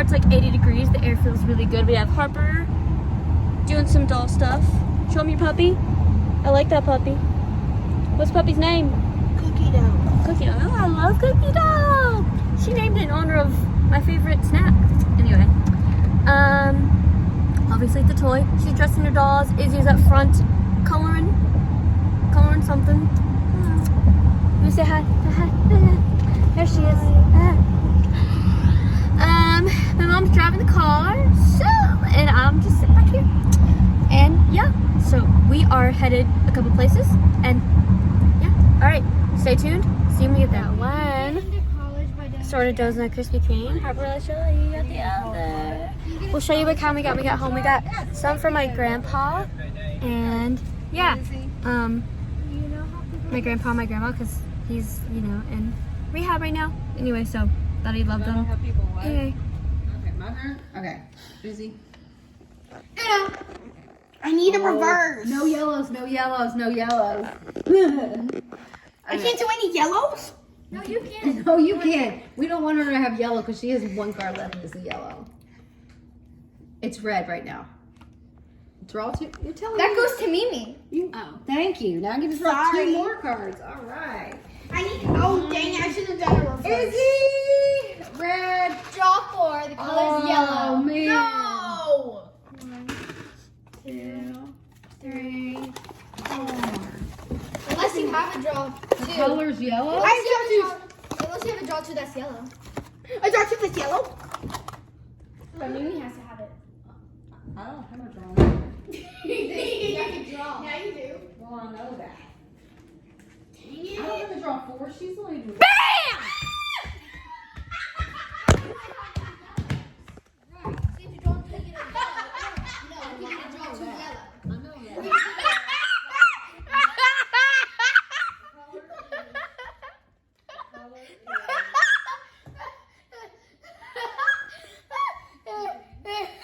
far it's like 80 degrees. The air feels really good. We have Harper doing some doll stuff. Show me your puppy. I like that puppy. What's puppy's name? Cookie dough. Cookie dough. Oh, I love Cookie dough. She named it in honor of my favorite snack. Anyway, obviously the toy. She's dressing her dolls. Izzy's up front coloring something. Let me say hi. There she is. My mom's driving the car, and I'm just sitting back here. And yeah, so we are headed a couple places, and yeah, all right, stay tuned. See when we get there. One sort of dozen of Krispy Kreme. Harper, let's show you at the other. We'll show you what kind we got. We got home. We got some for my grandpa, and yeah, my grandpa, and my grandma, because he's in rehab right now. Anyway, so thought he loved them. Anyway. Okay, my turn. Okay, busy. I need a reverse. No yellows, no yellows, no yellows. I can't do any yellows? No, you can. No, you can't. We don't want her to have yellow because she has one card left and it's the yellow. It's red right now. Draw two. You're telling That me. goes to Mimi. Oh, thank you. Now I get to draw Sorry. 2 more cards. All right. I need. Oh dang it! I should have done a reverse. Izzy! Red. Draw 4. The color's yellow. Oh, man. No. 1, 2, 3, 4. Unless you have a draw 2. The color's yellow? Unless you have a draw 2 that's yellow. A draw 2 that's yellow? But Mimi has to have it. I don't have a draw. You have to draw. Yeah, you do. Well, I know that. Dang it. I don't have a draw 4. She's leaving. BAM! Right. See if you don't take it a yellow. No, you can draw 2 yellow. I know that.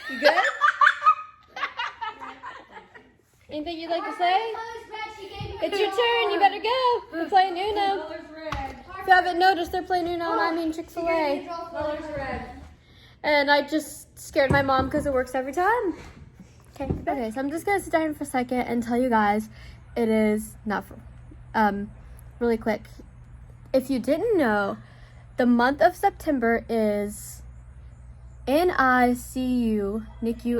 You good? Anything you'd like to say? It's your turn. You better go. We're playing Uno. Color's red. If you haven't noticed, they're playing Uno, and I mean Chick-fil-A. Color's red. And I just scared my mom because it works every time. Okay, so I'm just gonna sit down for a second and tell you guys it is not for really quick. If you didn't know, the month of September is NICU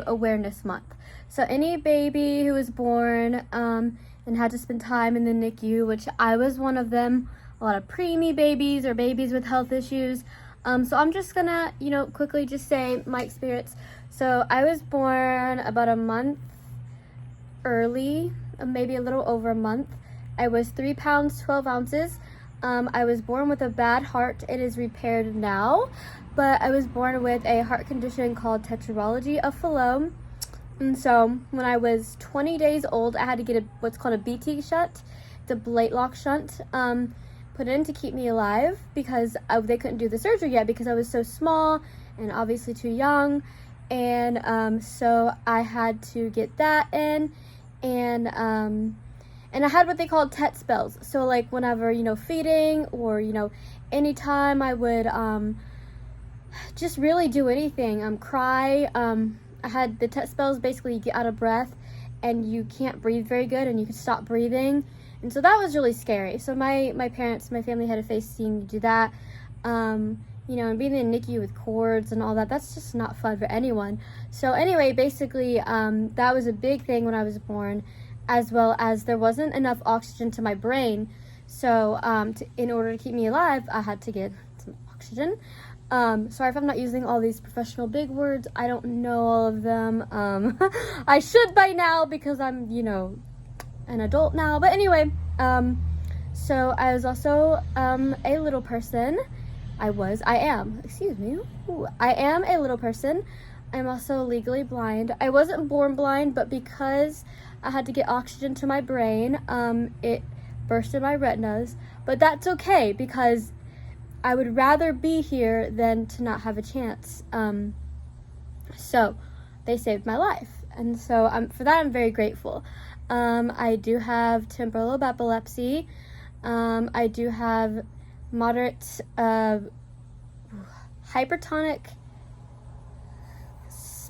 Awareness Month. So any baby who was born and had to spend time in the NICU, which I was one of them, a lot of preemie babies or babies with health issues. So I'm just gonna, quickly just say my experience. So I was born about a month early, maybe a little over a month. I was 3 pounds, 12 ounces. I was born with a bad heart. It is repaired now, but I was born with a heart condition called tetralogy of Fallot. And so when I was 20 days old, I had to get what's called a BT shunt. It's a Blate lock shunt. Put in to keep me alive because they couldn't do the surgery yet because I was so small and obviously too young. And so I had to get that in, and I had what they called TET spells. So like whenever, feeding or, anytime I would just really do anything, cry. I had the TET spells. Basically you get out of breath and you can't breathe very good and you can stop breathing. And so that was really scary. So my parents, my family had to face seeing me do that. And being in the NICU with cords and all that, that's just not fun for anyone. So anyway, basically, that was a big thing when I was born, as well as there wasn't enough oxygen to my brain. So in order to keep me alive, I had to get some oxygen. Sorry if I'm not using all these professional big words. I don't know all of them. I should by now because I'm, an adult now. But anyway, so I was also a little person. I am a little person. I'm also legally blind. I wasn't born blind, but because I had to get oxygen to my brain, it bursted my retinas. But that's okay because I would rather be here than to not have a chance. So they saved my life. And so for that, I'm very grateful. I do have temporal lobe epilepsy. I do have moderate hypertonic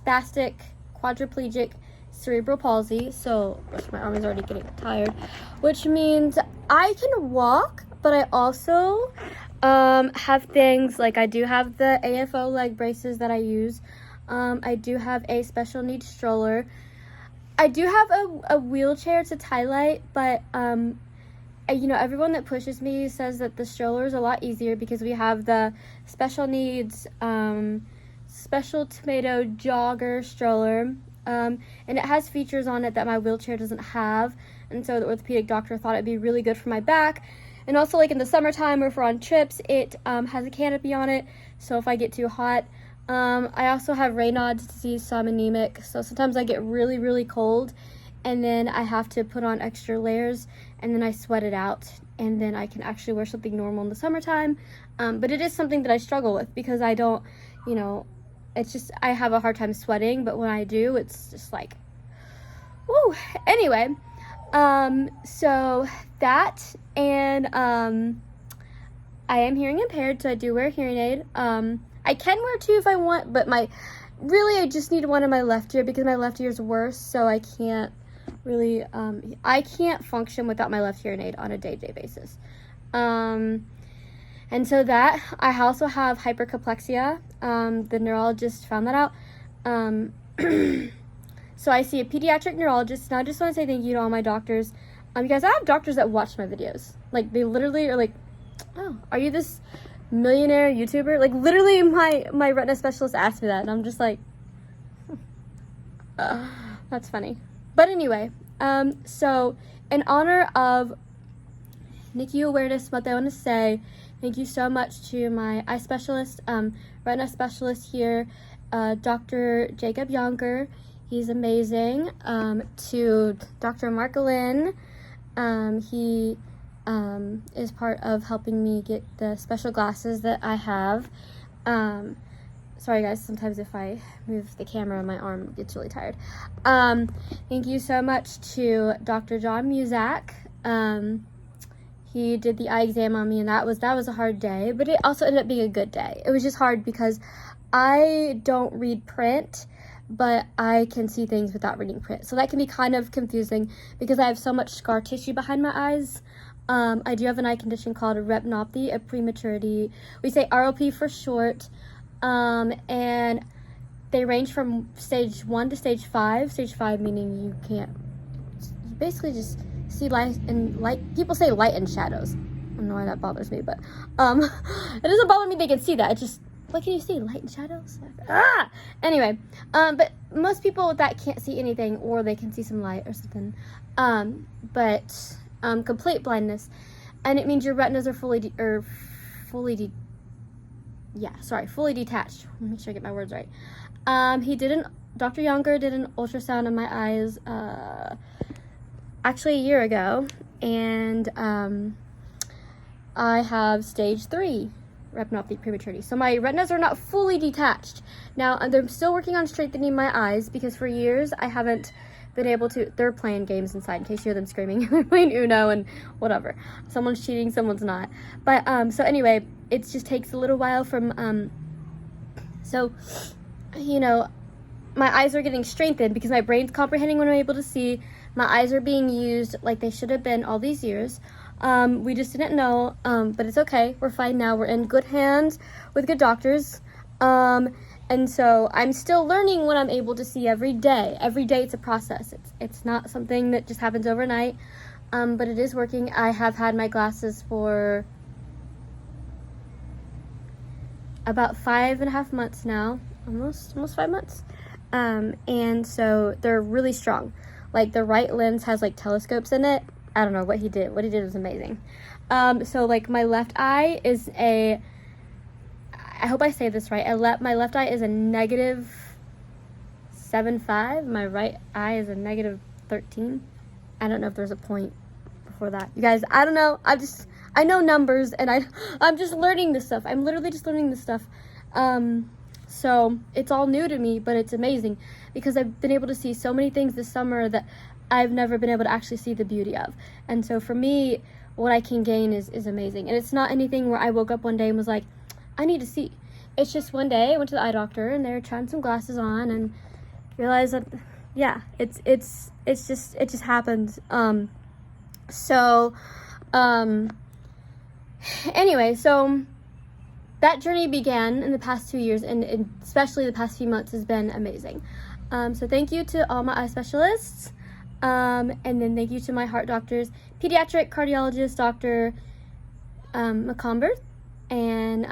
spastic quadriplegic cerebral palsy, so which my arm is already getting tired, which means I can walk, but I also have things like I do have the AFO leg braces that I use. I do have a special needs stroller. I do have a wheelchair to highlight, but you know, everyone that pushes me says that the stroller is a lot easier because we have the special needs special tomato jogger stroller, and it has features on it that my wheelchair doesn't have, and so the orthopedic doctor thought it'd be really good for my back. And also, like in the summertime or if we're on trips, it has a canopy on it, so if I get too hot. I also have Raynaud's disease, so I'm anemic, so sometimes I get really, really cold, and then I have to put on extra layers, and then I sweat it out, and then I can actually wear something normal in the summertime. But it is something that I struggle with because I don't, you know, it's just, I have a hard time sweating, but when I do, it's just like, woo. Anyway, so that, and I am hearing impaired, so I do wear a hearing aid. I can wear two if I want, but really I just need one in my left ear because my left ear is worse, so I can't really, I can't function without my left hearing aid on a day-to-day basis. And so that, I also have hypercaplexia. The neurologist found that out. So I see a pediatric neurologist, and I just want to say thank you to all my doctors. You guys, I have doctors that watch my videos. Like, they literally are like, oh, are you this millionaire YouTuber? Like, literally my retina specialist asked me that, and I'm just like, that's funny. But anyway, so in honor of NICU Awareness Month, I want to say thank you so much to my eye specialist, retina specialist here, Dr. Jacob Yonker. He's amazing. To Dr. Marcolin, he is part of helping me get the special glasses that I have. Sorry guys, sometimes if I move the camera, my arm gets really tired. Thank you so much to Dr. John Muzak. He did the eye exam on me, and that was a hard day, but it also ended up being a good day. It was just hard because I don't read print, but I can see things without reading print. So that can be kind of confusing because I have so much scar tissue behind my eyes. I do have an eye condition called a retinopathy of prematurity. We say ROP for short. And they range from stage 1 to stage 5. Stage 5 meaning you basically just see light, people say light and shadows. I don't know why that bothers me, but it doesn't bother me they can see that. It just, what can you see? Light and shadows? Anyway, but most people with that can't see anything, or they can see some light or something. But complete blindness, and it means your retinas are fully detached. Let me make sure I get my words right. Dr. Younger did an ultrasound of my eyes actually a year ago, and I have stage 3 retinopathy prematurity. So my retinas are not fully detached. Now, they're still working on strengthening my eyes because for years I haven't been able to. They're playing games inside, in case you hear them screaming. They're playing Uno and whatever. Someone's cheating, someone's not. But so anyway, it just takes a little while from so, you know, my eyes are getting strengthened because my brain's comprehending when I'm able to see. My eyes are being used like they should have been all these years. We just didn't know, but it's okay. We're fine now. We're in good hands with good doctors. And so I'm still learning when I'm able to see every day. Every day it's a process. It's not something that just happens overnight, but it is working. I have had my glasses for about 5.5 months now, almost 5 months. And so they're really strong. Like the right lens has like telescopes in it. I don't know what he did. What he did was amazing. So like my left eye is I hope I say this right. My left eye is a -7.5. My right eye is a -13. I don't know if there's a point before that. You guys, I don't know. I know numbers, and I'm just learning this stuff. I'm literally just learning this stuff. So it's all new to me, but it's amazing because I've been able to see so many things this summer that I've never been able to actually see the beauty of. And so for me, what I can gain is amazing. And it's not anything where I woke up one day and was like, I need to see. It's just one day I went to the eye doctor and they were trying some glasses on, and realized that, yeah, it just happened. Anyway, so that journey began in the past 2 years, and especially the past few months has been amazing. So thank you to all my eye specialists, and then thank you to my heart doctors, pediatric cardiologist, Dr. McComber, and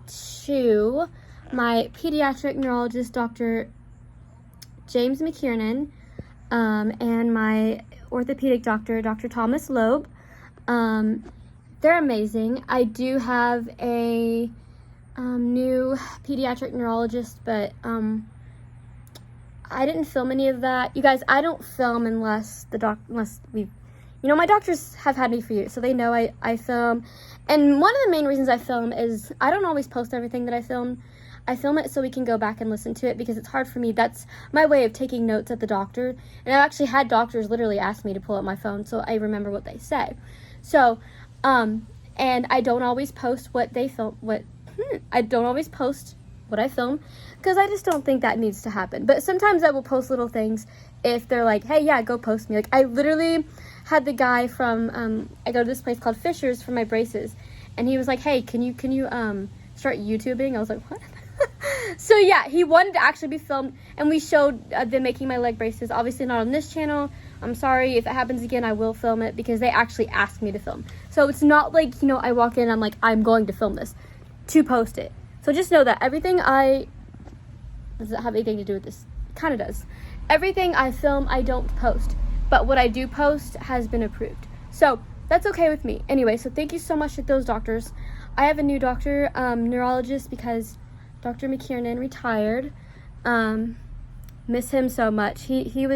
to my pediatric neurologist, Dr. James McKiernan, and my orthopedic doctor, Dr. Thomas Loeb. They're amazing. I do have a new pediatric neurologist, but I didn't film any of that. You guys, I don't film unless we've, my doctors have had me for years, so they know I film. And one of the main reasons I film is I don't always post everything that I film. I film it so we can go back and listen to it, because it's hard for me. That's my way of taking notes at the doctor. And I've actually had doctors literally ask me to pull up my phone so I remember what they say. So, and I don't always post what they film, I don't always post what I film, because I just don't think that needs to happen. But sometimes I will post little things if they're like, hey, yeah, go post me. Like, I literally had the guy from, I go to this place called Fisher's for my braces, and he was like, hey, can you start YouTubing? I was like, what? So yeah, he wanted to actually be filmed, and we showed them making my leg braces. Obviously not on this channel. I'm sorry, if it happens again, I will film it, because they actually asked me to film. So it's not like, I walk in and I'm like, I'm going to film this to post it. So just know that everything does it have anything to do with this? It kind of does. Everything I film, I don't post. But what I do post has been approved. So that's okay with me. Anyway, so thank you so much to those doctors. I have a new doctor, neurologist, because Dr. McKiernan retired. Miss him so much. He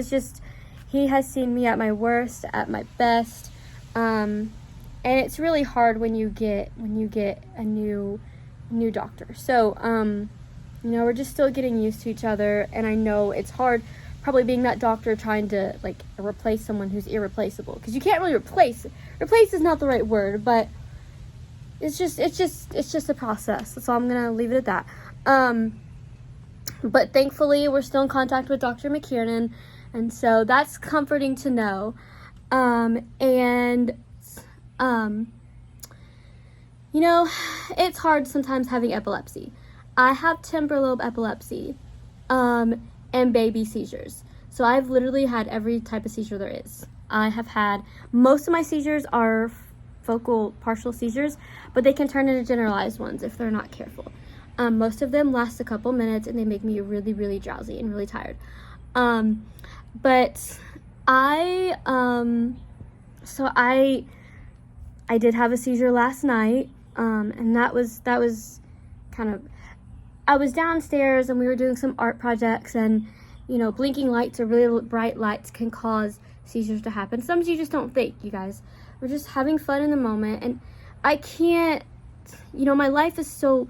has seen me at my worst, at my best. And it's really hard when you get a new doctor. So, we're just still getting used to each other, and I know it's hard probably being that doctor trying to like replace someone who's irreplaceable, because you can't really replace is not the right word, but it's just a process. So I'm gonna leave it at that. But thankfully we're still in contact with Dr. McKiernan, and so that's comforting to know. It's hard sometimes having epilepsy. I have temporal lobe epilepsy, and baby seizures. So I've literally had every type of seizure there is. I have had, most of my seizures are focal partial seizures, but they can turn into generalized ones if they're not careful. Most of them last a couple minutes, and they make me really, really drowsy and really tired. But I did have a seizure last night, and that was kind of, I was downstairs and we were doing some art projects, and blinking lights or really bright lights can cause seizures to happen. Sometimes you just don't think, you guys. We're just having fun in the moment, and I can't, my life is so,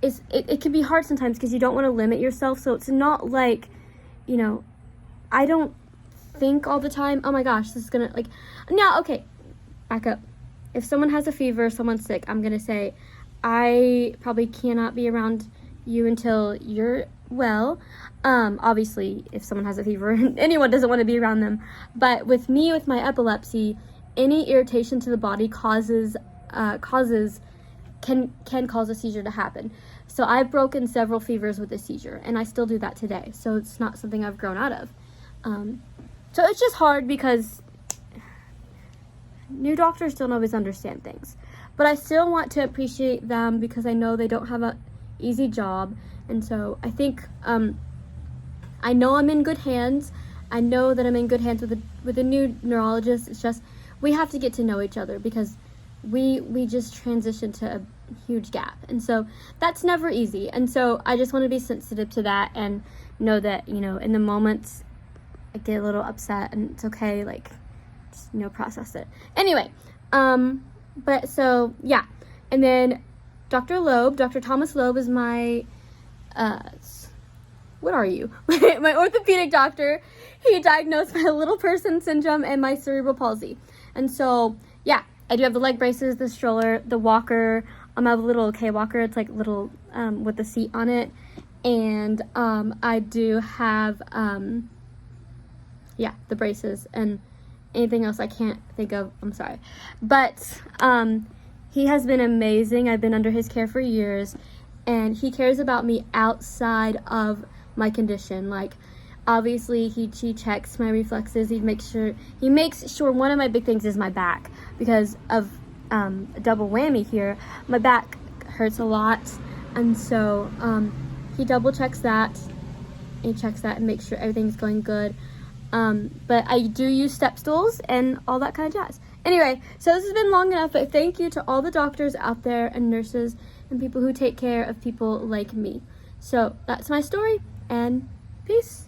it can be hard sometimes because you don't want to limit yourself. So it's not like, I don't think all the time, oh my gosh, this is gonna, no, okay, back up. If someone has a fever, someone's sick, I'm gonna say, I probably cannot be around you until you're well. Obviously, if someone has a fever, anyone doesn't want to be around them. But with me, with my epilepsy, any irritation to the body can cause a seizure to happen. So I've broken several fevers with a seizure, and I still do that today. So it's not something I've grown out of. So it's just hard because new doctors don't always understand things. But I still want to appreciate them because I know they don't have an easy job. And so I think, I know I'm in good hands. I know that I'm in good hands with a new neurologist. It's just, we have to get to know each other because we just transitioned to a huge gap. And so that's never easy. And so I just want to be sensitive to that and know that, in the moments I get a little upset, and it's okay, just, process it. Anyway, but so, yeah. And then Dr. Thomas Loeb is my, what are you? My orthopedic doctor. He diagnosed my little person syndrome and my cerebral palsy. And so, yeah, I do have the leg braces, the stroller, the walker. I have a little K walker. It's little, with the seat on it. and I do have the braces, and anything else I can't think of, I'm sorry. But he has been amazing. I've been under his care for years, and he cares about me outside of my condition. Like, obviously he checks my reflexes. He makes sure one of my big things is my back, because of a double whammy here. My back hurts a lot, and so he double checks that. He checks that and makes sure everything's going good. But I do use step stools and all that kind of jazz. Anyway, so this has been long enough, but thank you to all the doctors out there and nurses and people who take care of people like me. So that's my story, and peace.